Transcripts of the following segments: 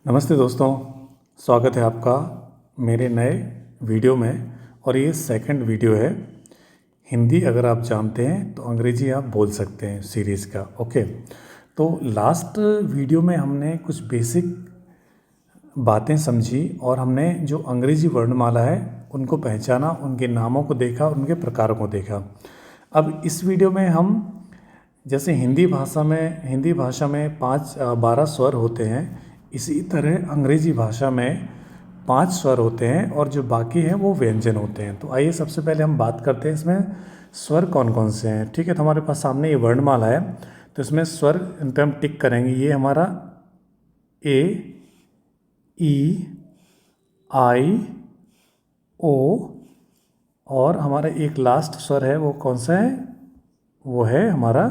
नमस्ते दोस्तों, स्वागत है आपका मेरे नए वीडियो में। और ये सेकंड वीडियो है। हिंदी अगर आप जानते हैं तो अंग्रेजी आप बोल सकते हैं सीरीज़ का। ओके, तो लास्ट वीडियो में हमने कुछ बेसिक बातें समझी और हमने जो अंग्रेजी वर्णमाला है उनको पहचाना, उनके नामों को देखा, उनके प्रकारों को देखा। अब इस वीडियो में हम जैसे हिंदी भाषा में 12 स्वर होते हैं, इसी तरह अंग्रेजी भाषा में 5 स्वर होते हैं और जो बाकी हैं वो व्यंजन होते हैं। तो आइए सबसे पहले हम बात करते हैं इसमें स्वर कौन कौन से हैं। ठीक है, तो हमारे पास सामने ये वर्णमाला है, तो इसमें स्वर इन पर हम टिक करेंगे। ये हमारा ए, ई, आई, ओ और हमारा एक लास्ट स्वर है, वो कौन सा है? वो है हमारा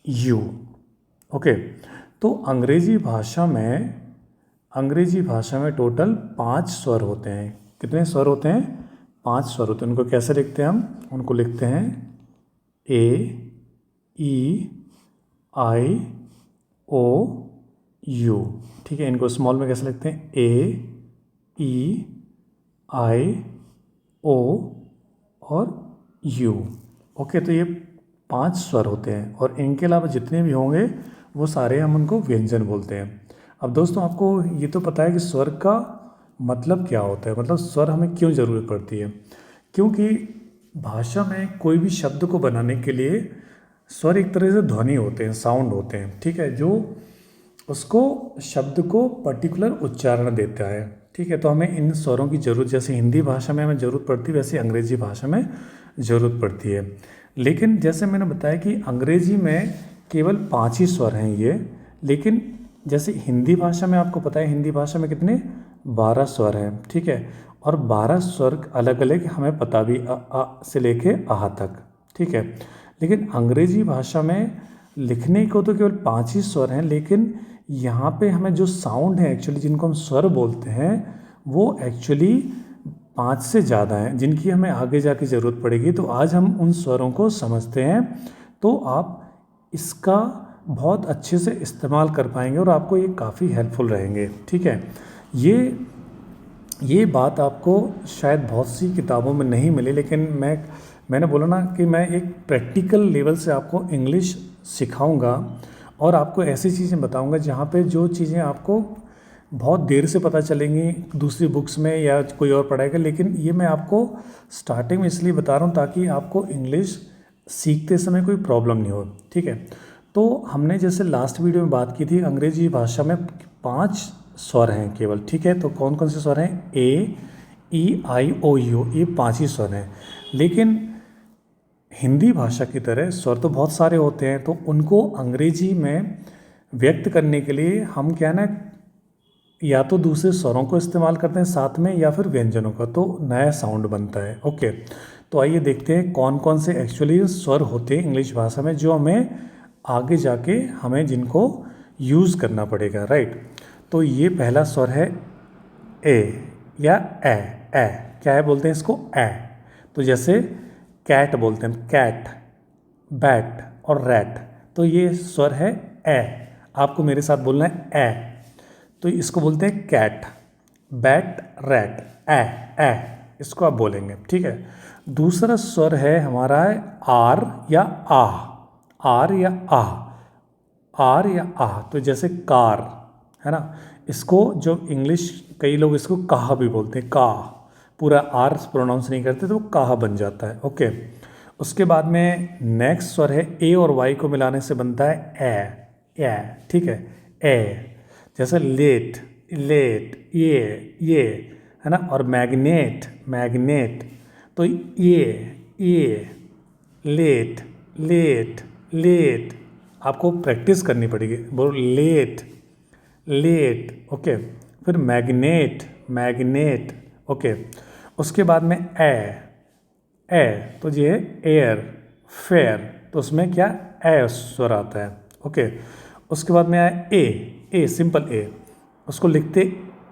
यू। ओके, तो अंग्रेजी भाषा में टोटल 5 स्वर होते हैं। कितने स्वर होते हैं? 5 स्वर होते हैं। उनको कैसे लिखते हैं हम? उनको लिखते हैं ए, ई, आई, ओ, यू। ठीक है, इनको स्मॉल में कैसे लिखते हैं? ए, ई, आई, ओ और यू। ओके, तो ये 5 स्वर होते हैं और इनके अलावा जितने भी होंगे वो सारे हम उनको व्यंजन बोलते हैं। अब दोस्तों, आपको ये तो पता है कि स्वर का मतलब क्या होता है, मतलब स्वर हमें क्यों ज़रूरत पड़ती है। क्योंकि भाषा में कोई भी शब्द को बनाने के लिए स्वर एक तरह से ध्वनि होते हैं, साउंड होते हैं। ठीक है, जो उसको शब्द को पर्टिकुलर उच्चारण देता है। ठीक है, तो हमें इन स्वरों की ज़रूरत, जैसे हिंदी भाषा में हमें ज़रूरत पड़ती है वैसे अंग्रेजी भाषा में ज़रूरत पड़ती है। लेकिन जैसे मैंने बताया कि अंग्रेजी में केवल 5 ही स्वर हैं ये, लेकिन जैसे हिंदी भाषा में आपको पता है हिंदी भाषा में कितने 12 स्वर हैं। ठीक है, और 12 स्वर अलग अलग हमें पता भी, अ से लेके आह तक। ठीक है, लेकिन अंग्रेजी भाषा में लिखने को तो केवल 5 ही स्वर हैं, लेकिन यहाँ पे हमें जो साउंड है एक्चुअली, जिनको हम स्वर बोलते हैं, वो एक्चुअली 5 से ज़्यादा हैं, जिनकी हमें आगे जाके ज़रूरत पड़ेगी। तो आज हम उन स्वरों को समझते हैं, तो आप इसका बहुत अच्छे से इस्तेमाल कर पाएंगे और आपको ये काफ़ी हेल्पफुल रहेंगे। ठीक है, ये बात आपको शायद बहुत सी किताबों में नहीं मिली, लेकिन मैंने बोला ना कि मैं एक प्रैक्टिकल लेवल से आपको इंग्लिश सिखाऊंगा और आपको ऐसी चीज़ें बताऊंगा जहाँ पे जो चीज़ें आपको बहुत देर से पता चलेंगी दूसरी बुक्स में या कोई और पढ़ाएगा, लेकिन ये मैं आपको स्टार्टिंग में इसलिए बता रहा हूँ ताकि आपको इंग्लिश सीखते समय कोई प्रॉब्लम नहीं हो। ठीक है, तो हमने जैसे लास्ट वीडियो में बात की थी, अंग्रेजी भाषा में 5 स्वर हैं केवल। ठीक है, तो कौन कौन से स्वर हैं? ए, ई, आई, ओ, यू, ये 5 ही स्वर हैं। लेकिन हिंदी भाषा की तरह स्वर तो बहुत सारे होते हैं, तो उनको अंग्रेजी में व्यक्त करने के लिए हम क्या ना, या तो दूसरे स्वरों को इस्तेमाल करते हैं साथ में या फिर व्यंजनों का, तो नया साउंड बनता है। ओके, तो आइए देखते हैं कौन कौन से एक्चुअली स्वर होते हैं इंग्लिश भाषा में, जो हमें आगे जाके हमें जिनको यूज़ करना पड़ेगा। राइट, तो ये पहला स्वर है ए या ए। ए क्या है? बोलते हैं इसको ए। तो जैसे कैट बोलते हैं, कैट, बैट और रैट, तो ये स्वर है ए। आपको मेरे साथ बोलना है ए। तो इसको बोलते हैं कैट, बैट, रैट, ए। इसको आप बोलेंगे। ठीक है, दूसरा स्वर है हमारा आर या आह। आर या आह, आर या आह। तो जैसे कार है ना, इसको जो इंग्लिश कई लोग इसको कहा भी बोलते हैं, काह, पूरा आर प्रोनाउंस नहीं करते तो काह बन जाता है। ओके, उसके बाद में नेक्स्ट स्वर है ए और वाई को मिलाने से बनता है ए। ठीक है, ए। जैसे लेट, लेट, ये है ना, और मैग्नेट, मैग्नेट, तो ये लेट, लेट, लेट। आपको प्रैक्टिस करनी पड़ेगी, बोलो लेट, लेट। ओके, फिर मैग्नेट, मैग्नेट। ओके, उसके बाद में ए, तो ये है एयर, फेयर, तो उसमें क्या ए स्वर आता है। ओके, उसके बाद में आया ए, सिंपल ए। उसको लिखते,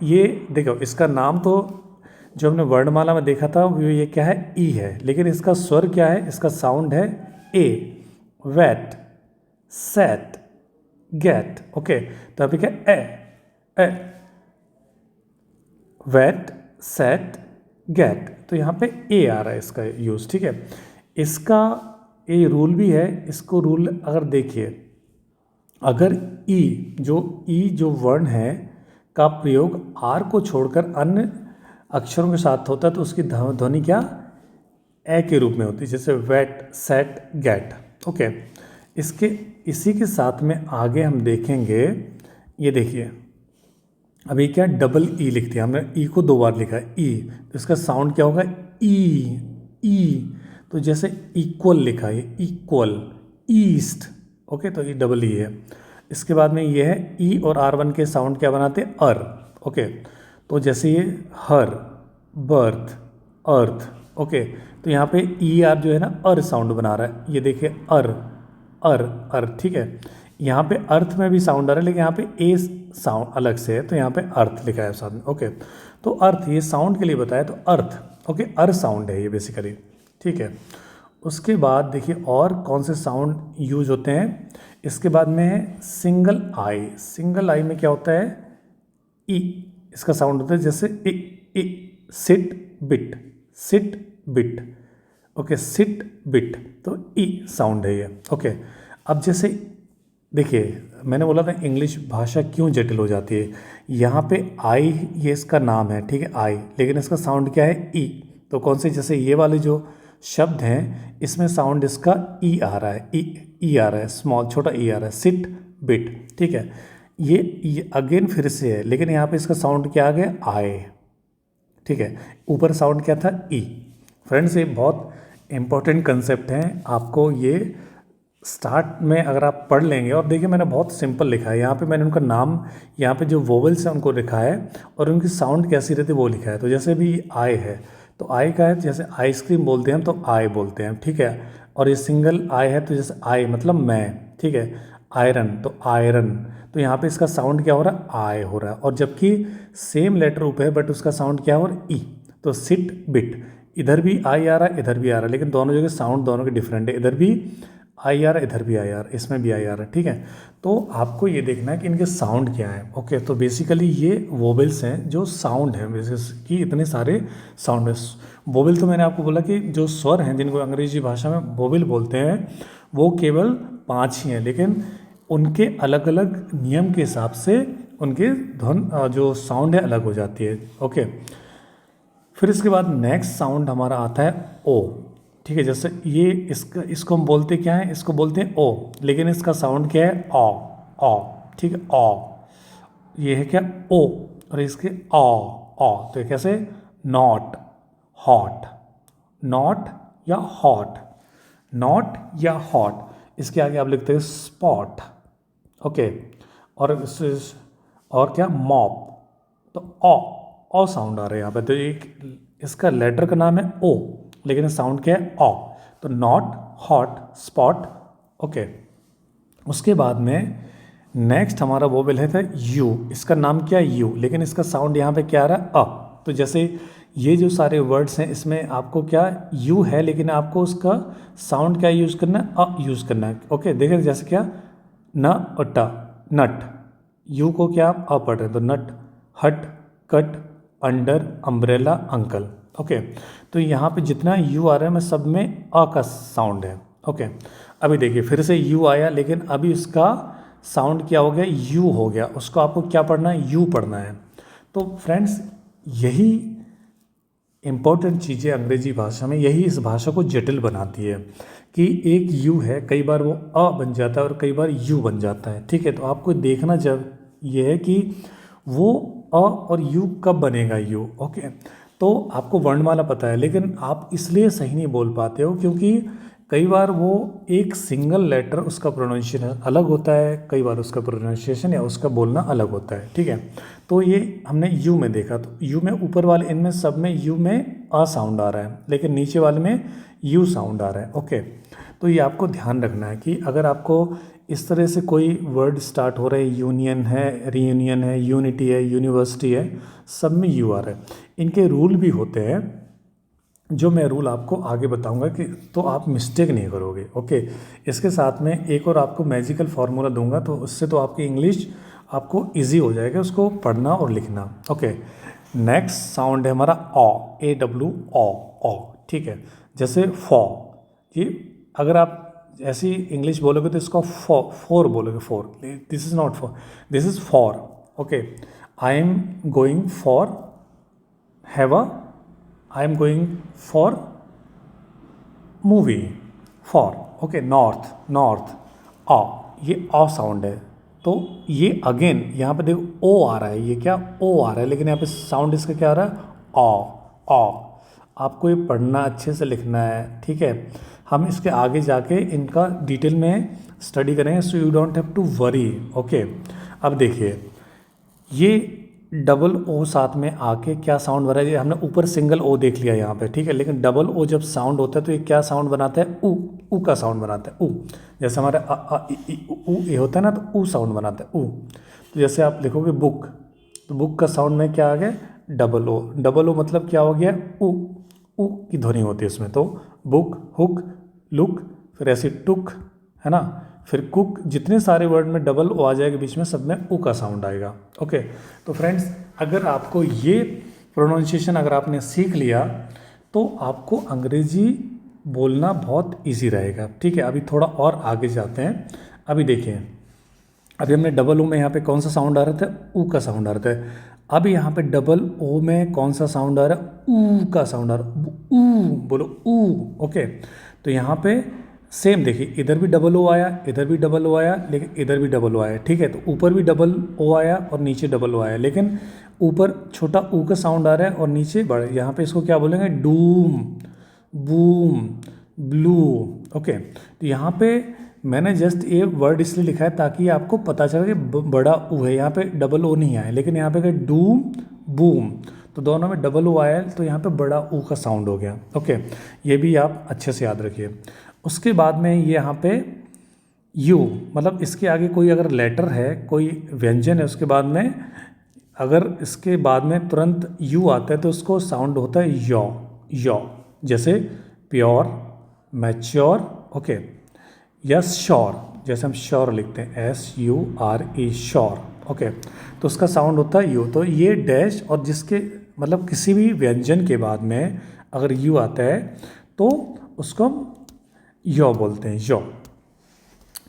ये देखो इसका नाम तो जो हमने वर्णमाला में देखा था वो ये क्या है? ई है, लेकिन इसका स्वर क्या है? इसका साउंड है ए। Wet, set, get. ओके, तो अभी क्या ए, ए, वेट, सेट, गेट, तो यहाँ पे ए आ रहा है इसका यूज़, ठीक है। इसका ये रूल भी है, इसको रूल अगर देखिए, अगर जो वर्ण है का प्रयोग आर को छोड़कर अन्य अक्षरों के साथ होता है तो उसकी ध्वनि क्या ए के रूप में होती है, जैसे वेट, सेट, गेट, ओके। इसी के साथ में आगे हम देखेंगे, ये देखिए अभी क्या डबल ई लिख दिया हमने, ई को 2 बार लिखा है, ई, तो इसका साउंड क्या होगा ई, तो जैसे इक्वल लिखा है, इक्वल, ईस्ट, ओके, तो ये डबल ई है। इसके बाद में ये है ई और R1 के साउंड क्या बनाते हैं, अर, ओके, तो जैसे ये हर, बर्थ, अर्थ, ओके, तो यहाँ पे ई आर जो है ना अर साउंड बना रहा है, ये देखिए अर, ठीक है। यहाँ पे अर्थ में भी साउंड आ रहा है लेकिन यहाँ पे ए साउंड अलग से है, तो यहाँ पे अर्थ लिखा है साथ में, ओके। तो अर्थ ये साउंड के लिए बताया, तो अर्थ, ओके, अर साउंड है ये बेसिकली, ठीक है। उसके बाद देखिए और कौन से साउंड यूज होते हैं, इसके बाद में है सिंगल आई में क्या होता है, ई, इसका साउंड होता है जैसे ए, sit bit, okay, sit bit, तो ई साउंड है ये, ओके। अब जैसे देखिए मैंने बोला था इंग्लिश भाषा क्यों जटिल हो जाती है, यहाँ पे आई ये इसका नाम है, ठीक है, आई, लेकिन इसका साउंड क्या है, ई, तो कौन से, जैसे ये वाले जो शब्द हैं इसमें साउंड इसका ई आ रहा है, ई आ रहा है, स्मॉल छोटा ई आ रहा है, सिट बिट, ठीक है। ये अगेन फिर से है, लेकिन यहाँ पे इसका साउंड क्या आ गया, आए, ठीक है, ऊपर साउंड क्या था, ई। फ्रेंड्स ये बहुत इंपॉर्टेंट कंसेप्ट हैं, आपको ये स्टार्ट में अगर आप पढ़ लेंगे, और देखिए मैंने बहुत सिंपल लिखा है, यहाँ पे मैंने उनका नाम, यहाँ पे जो वोवेल्स हैं उनको लिखा है और उनकी साउंड कैसी रहती है वो लिखा है। तो जैसे भी आय है तो आय का है, जैसे आइसक्रीम बोलते हैं तो आय बोलते हैं, ठीक है। और ये सिंगल आय है तो जैसे आय मतलब मैं, ठीक है। आयरन तो आयरन, तो यहाँ पे इसका साउंड क्या हो रहा है, आय हो रहा है, और जबकि सेम लेटर ऊपर है बट उसका साउंड क्या हो रहा है, ई। तो सिट बिट, इधर भी आई आ रहा है इधर भी आ रहा है, लेकिन दोनों जगह साउंड दोनों के डिफरेंट है, इधर भी आई आ रहा है इधर भी आई आ रहा है, इसमें भी आई आ रहा है, ठीक है। तो आपको ये देखना है कि इनके साउंड क्या है, ओके। तो बेसिकली ये वोवेल्स हैं जो साउंड है, कि इतने सारे साउंड है। वोवेल तो मैंने आपको बोला कि जो स्वर हैं जिनको अंग्रेजी भाषा में वोवेल बोलते हैं वो केवल 5 ही हैं, लेकिन उनके अलग अलग नियम के हिसाब से उनके धुन जो साउंड है अलग हो जाती है, ओके। फिर इसके बाद नेक्स्ट साउंड हमारा आता है ओ, ठीक है। जैसे ये इसको हम बोलते क्या है, इसको बोलते हैं ओ, लेकिन इसका साउंड क्या है, ऑ, ठीक है, ऑ, ये है क्या, ओ, और इसके ऑ, तो कैसे, नॉट, हॉट, नॉट या हॉट, नॉट या हॉट, इसके आगे आप लिखते हैं स्पॉट, ओके। और क्या, मॉप, तो ओ साउंड आ रहा है यहाँ पे, तो एक इसका लेटर का नाम है ओ, लेकिन साउंड क्या है, ऑ, तो नॉट, हॉट, स्पॉट, ओके। उसके बाद में नेक्स्ट हमारा वोवेल है यू, इसका नाम क्या है, यू, लेकिन इसका साउंड यहाँ पे क्या आ रहा है, अ। तो जैसे ये जो सारे वर्ड्स हैं इसमें आपको क्या यू है, लेकिन आपको उसका साउंड क्या यूज़ करना है, अ यूज़ करना है, ओके। देखिए जैसे क्या, न और ट, नट, यू को क्या आप अ पढ़ रहे हैं, तो नट, हट, cut, under, umbrella, uncle, okay. तो यहाँ पे जितना यू आ रहा है मैं सब में अ का साउंड है, ओके। अभी देखिए फिर से यू आया, लेकिन अभी उसका साउंड क्या हो गया, यू हो गया, उसको आपको क्या पढ़ना है, यू पढ़ना है। तो फ्रेंड्स यही इम्पोर्टेंट चीज़ें अंग्रेजी भाषा में, यही इस भाषा को जटिल बनाती है कि एक यू है, कई बार वो अ बन जाता है और कई बार यू बन जाता है, ठीक है। तो आपको देखना जब ये है कि वो अ और यू कब बनेगा यू, ओके। तो आपको वर्णमाला पता है, लेकिन आप इसलिए सही नहीं बोल पाते हो क्योंकि कई बार वो एक सिंगल लेटर उसका प्रोनाउंसिएशन अलग होता है, कई बार उसका प्रोनाउंसिएशन या उसका बोलना अलग होता है, ठीक है। तो ये हमने यू में देखा, तो यू में ऊपर वाले इनमें सब में यू में अ साउंड आ रहा है, लेकिन नीचे वाले में यू साउंड आ रहा है, ओके। तो ये आपको ध्यान रखना है कि अगर आपको इस तरह से कोई वर्ड स्टार्ट हो रहे हैं, यूनियन है, रीयूनियन है, यूनिटी है, यूनिवर्सिटी है, सब में यू आ रहा है। इनके रूल भी होते हैं जो मैं रूल आपको आगे बताऊंगा कि तो आप मिस्टेक नहीं करोगे, ओके। इसके साथ में एक और आपको मैजिकल फार्मूला दूंगा, तो उससे तो आपकी इंग्लिश आपको इजी हो जाएगा उसको पढ़ना और लिखना। ओके, नेक्स्ट साउंड है हमारा ऑ, AW, ठीक है। जैसे फॉ, ये अगर आप ऐसी इंग्लिश बोलोगे तो इसको फोर बोलोगे, four. This is not for, this is for. Okay, I am going for have a, I am going for movie, for. Okay, north, north, आ, ये आ साउंड है। तो ये अगेन यहाँ पे देखो ओ आ रहा है, ये क्या ओ आ रहा है, लेकिन यहाँ पे साउंड इसका क्या आ रहा है, आ। आपको ये पढ़ना अच्छे से लिखना है, ठीक है। हम इसके आगे जाके इनका डिटेल में स्टडी करेंगे, so you don't have to worry. Okay, अब देखिए ये डबल ओ साथ में आके क्या साउंड बना है, ये हमने ऊपर सिंगल ओ देख लिया यहाँ पे, ठीक है। लेकिन डबल ओ जब साउंड होता है तो ये क्या साउंड बनाता है, ऊ का साउंड बनाता है, ऊ। जैसे हमारे अ इ ऊ ये होता है ना, तो ऊ साउंड बनाता है, ऊ। तो जैसे आप लिखोगे बुक, तो बुक का साउंड में क्या आ गया, डबल ओ। डबल ओ मतलब क्या हो गया, ऊ की ध्वनि होती है उसमें। तो बुक, हुक, लुक, फिर ऐसे टुक, है ना, फिर कुक, जितने सारे वर्ड में डबल ओ आ जाएगा बीच में, सब में ऊ का साउंड आएगा। ओके, तो फ्रेंड्स अगर आपको ये प्रोनाउंसिएशन अगर आपने सीख लिया तो आपको अंग्रेजी बोलना बहुत इजी रहेगा, ठीक है। अभी थोड़ा और आगे जाते हैं। अभी देखिए, अभी हमने डबल ओ में यहाँ पे कौन सा साउंड आ रहा था, ऊ का साउंड आ रहा था। अब यहाँ पे डबल ओ में कौन सा साउंड आ रहा है, ऊ का साउंड आ रहा है, ऊ, बोलो ऊ। ओके, तो यहाँ पे सेम देखिए, इधर भी डबल ओ आया, इधर भी डबल ओ आया, लेकिन इधर भी डबल ओ आया, ठीक है। तो ऊपर भी डबल ओ आया और नीचे डबल ओ आया, लेकिन ऊपर छोटा ऊ का साउंड आ रहा है और नीचे बड़े। यहाँ पे इसको क्या बोलेंगे, डूम, बूम, ब्लू। ओके, तो यहाँ पे मैंने जस्ट ये वर्ड इसलिए लिखा है ताकि आपको पता चले कि बड़ा ऊ है। यहाँ पे डबल ओ नहीं आया, लेकिन यहाँ पे डूम, बूम, तो दोनों में डबल ओ आया, तो यहाँ पे बड़ा ऊ का साउंड हो गया। ओके, ये भी आप अच्छे से याद रखिए। उसके बाद में ये यहाँ पे यू, मतलब इसके आगे कोई अगर लेटर है, कोई व्यंजन है, उसके बाद में अगर इसके बाद में तुरंत यू आता है तो उसको साउंड होता है यौ, यौ। जैसे प्योर, मैच्योर, ओके, या श्योर, जैसे हम श्योर लिखते हैं, SURE, श्योर। ओके, तो उसका साउंड होता है यू। तो ये डैश और जिसके मतलब किसी भी व्यंजन के बाद में अगर यू आता है तो उसको हम यो बोलते हैं, यो,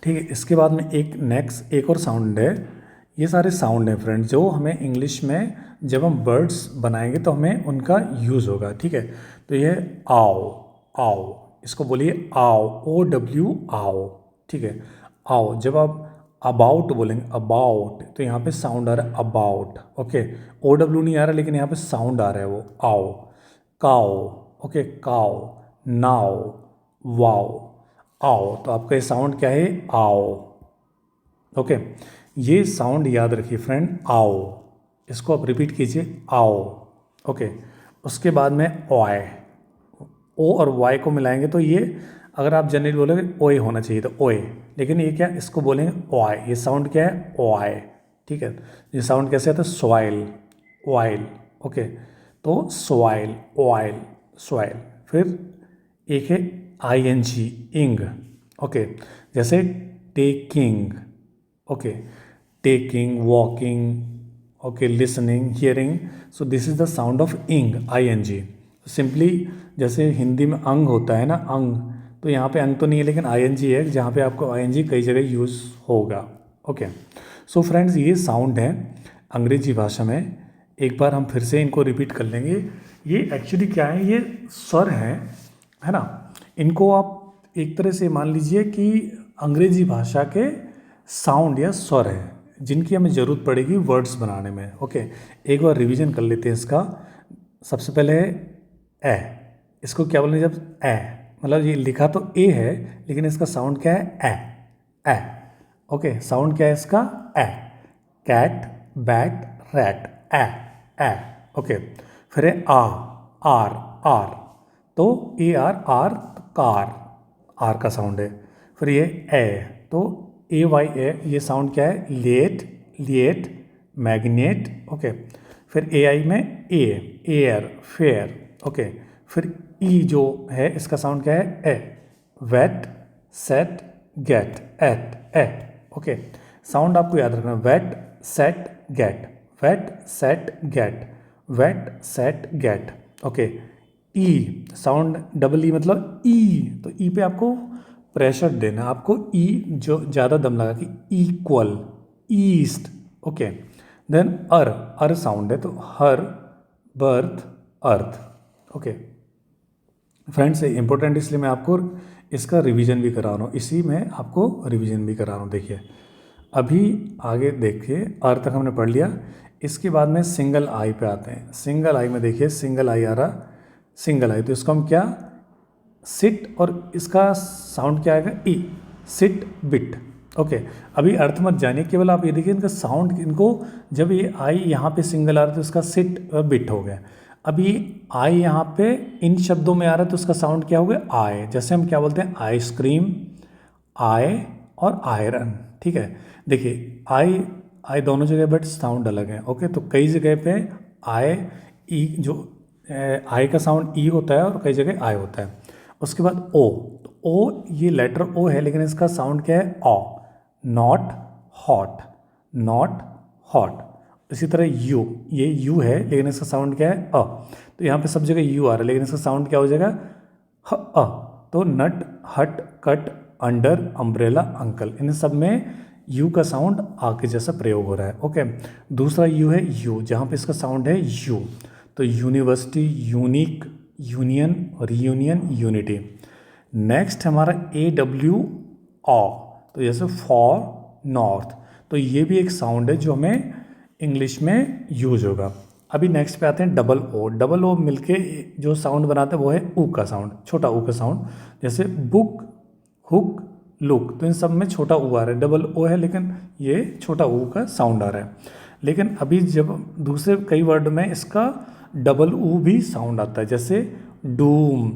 ठीक है। इसके बाद में एक नेक्स्ट एक और साउंड है। ये सारे साउंड हैं फ्रेंड्स जो हमें इंग्लिश में जब हम वर्ड्स बनाएंगे तो हमें उनका यूज़ होगा, ठीक है। तो ये आओ, आओ, इसको बोलिए आओ, OW, आओ, ठीक है। आओ, जब आप अबाउट बोलेंगे, अबाउट, तो यहाँ पे साउंड आ रहा है अबाउट। ओके, OW नहीं आ रहा, लेकिन यहाँ पे साउंड आ रहा है वो आओ। काओ, ओके, काओ, नाओ, वाओ, आओ, तो आपका ये साउंड क्या है, आओ। ओके, ये साउंड याद रखिए फ्रेंड, आओ, इसको आप रिपीट कीजिए, आओ। ओके, उसके बाद में ओए, ओ और वाई को मिलाएंगे तो ये, अगर आप जनरली बोलोगे ओए होना चाहिए तो ओए, लेकिन ये क्या, इसको बोलेंगे ओआई। ये साउंड क्या है, ओआई, ठीक है। ये साउंड कैसे आता है, सोइल, ऑयल। ओके, तो सोइल, ऑयल, सोइल। फिर एक है ING, इंग। ओके, जैसे taking, okay, taking, walking, okay, listening, hearing. So this is the sound of इंग, ING। सिंपली जैसे हिंदी में अंग होता है ना, अंग, तो यहाँ पे अंग तो नहीं है, लेकिन ING है, जहाँ पे आपको ING कई जगह यूज़ होगा। ओके, सो फ्रेंड्स ये साउंड है अंग्रेजी भाषा में। एक बार हम फिर से इनको रिपीट कर लेंगे। ये एक्चुअली क्या है, ये स्वर हैं, है ना। इनको आप एक तरह से मान लीजिए कि अंग्रेजी भाषा के साउंड या स्वर हैं जिनकी हमें ज़रूरत पड़ेगी वर्ड्स बनाने में। ओके, एक बार रिवीजन कर लेते हैं इसका। सबसे पहले है ए, इसको क्या बोलेंगे, जब ए, मतलब ये लिखा तो ए है, लेकिन इसका साउंड क्या है, ए। ओके, साउंड क्या है इसका, ए। कैट, बैट, रैट, ए। ओके, फिर है आर, आर, तो AR, आर, कार, आर का साउंड है। फिर ये ए, तो AY, ये साउंड क्या है, लेट, लिएट, मैग्नेट। ओके, फिर AI में एयर, फेयर। ओके, फिर ई जो है इसका साउंड क्या है, वेट, सेट, गेट, एट, ए। ओके, साउंड आपको याद रखना, wet, set get, wet set get, wet set get. Okay, E sound double E मतलब ई, तो ई पे आपको प्रेशर देना, आपको ई जो ज़्यादा दम लगा कि equal, east. Okay, then er sound है तो her, birth, earth. Okay friends, important इसलिए मैं आपको इसका रिवीजन भी करा रहा हूँ, इसी में आपको रिवीजन भी करा रहा हूँ। देखिए अभी आगे देखिए, अर्थ तक हमने पढ़ लिया। इसके बाद में सिंगल आई पे आते हैं। सिंगल आई में देखिए, सिंगल आई आ रहा, सिंगल आई तो इसको हम क्या, सिट, और इसका साउंड क्या आएगा, ई, सिट बिट। ओके, अभी अर्थ मत जानिए, केवल आप ये देखिए इनका साउंड, इनको जब ये आई यहाँ पे सिंगल आ रहा है तो इसका सिट बिट हो गया। अभी आई यहाँ पे इन शब्दों में आ रहा है तो उसका साउंड क्या हो गया, आए। जैसे हम क्या बोलते हैं, आइसक्रीम, आए और आयरन। ठीक है, देखिए आई आई दोनों जगह बट साउंड अलग है। ओके, तो कई जगह पे आए ई, जो आई का साउंड ई होता है और कई जगह आई होता है। उसके बाद ओ, तो ओ ये लेटर ओ है लेकिन इसका साउंड क्या है, ऑ, नॉट हॉट, नॉट हॉट। इसी तरह यू, ये यू है लेकिन इसका साउंड क्या है, अ। तो यहाँ पे सब जगह यू आ रहा है लेकिन इसका साउंड क्या हो जाएगा, ह, अ। तो नट, हट, कट, अंडर, अम्ब्रेला, अंकल, इन सब में यू का साउंड आ के जैसा प्रयोग हो रहा है। ओके, दूसरा यू है यू, जहाँ पे इसका साउंड है यू। तो university, unique, union, reunion, unity. Next हमारा ए डब्ल्यू ऑ, तो जैसे फॉर, नॉर्थ। तो ये भी एक साउंड है जो हमें इंग्लिश में यूज होगा। अभी नेक्स्ट पे आते हैं डबल ओ। डबल ओ मिलके जो साउंड बनाते हैं वो है ऊ का साउंड, छोटा ऊ का साउंड। जैसे बुक, हुक, लुक, तो इन सब में छोटा ऊ आ रहा है, डबल ओ है लेकिन ये छोटा ऊ का साउंड आ रहा है। लेकिन अभी जब दूसरे कई वर्ड में इसका डबल ऊ भी साउंड आता है, जैसे डूम,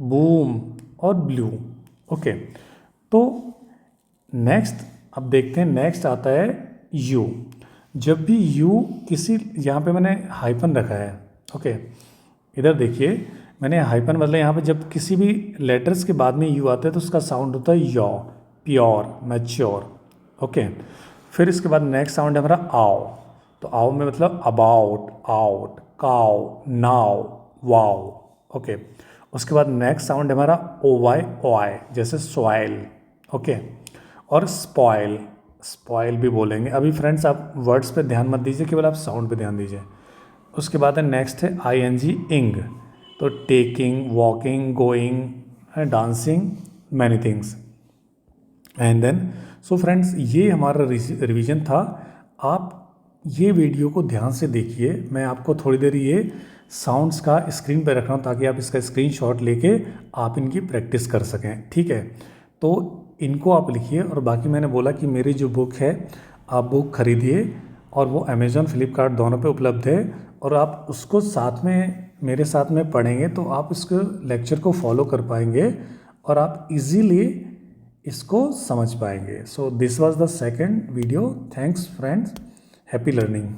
बूम और ब्लू। ओके, तो नेक्स्ट अब देखते हैं, नेक्स्ट आता है यू। जब भी यू किसी, यहाँ पे मैंने हाइपन रखा है। ओके, इधर देखिए मैंने हाइपन मतलब यहाँ पे जब किसी भी लेटर्स के बाद में यू आता है तो उसका साउंड होता है यौ, प्योर, मैच्योर। ओके, फिर इसके बाद नेक्स्ट साउंड है हमारा आओ। तो आओ में मतलब about, out, cow, now, wow. Okay, उसके बाद नेक्स्ट साउंड है हमारा ओ वाई, ओ आई, जैसे सॉइल। ओके, और स्पॉइल, स्पॉइल भी बोलेंगे। अभी फ्रेंड्स आप वर्ड्स पे ध्यान मत दीजिए, केवल आप साउंड पे ध्यान दीजिए। उसके बाद है नेक्स्ट है आई एन जी, इंग। तो taking, walking, going, dancing, many things. And then so friends, ये हमारा रिवीजन था। आप ये वीडियो को ध्यान से देखिए, मैं आपको थोड़ी देर ये साउंड्स का स्क्रीन पे रख रहा हूँ ताकि आप इसका स्क्रीनशॉट लेके आप इनकी प्रैक्टिस कर सकें। ठीक है, तो इनको आप लिखिए। और बाकी मैंने बोला कि मेरी जो बुक है आप बुक खरीदिए, और वो अमेज़ॉन, फ्लिपकार्ट दोनों पे उपलब्ध है। और आप उसको साथ में मेरे साथ में पढ़ेंगे तो आप उसको लेक्चर को फॉलो कर पाएंगे और आप इजीली इसको समझ पाएंगे। So this was the second video. Thanks friends, happy learning.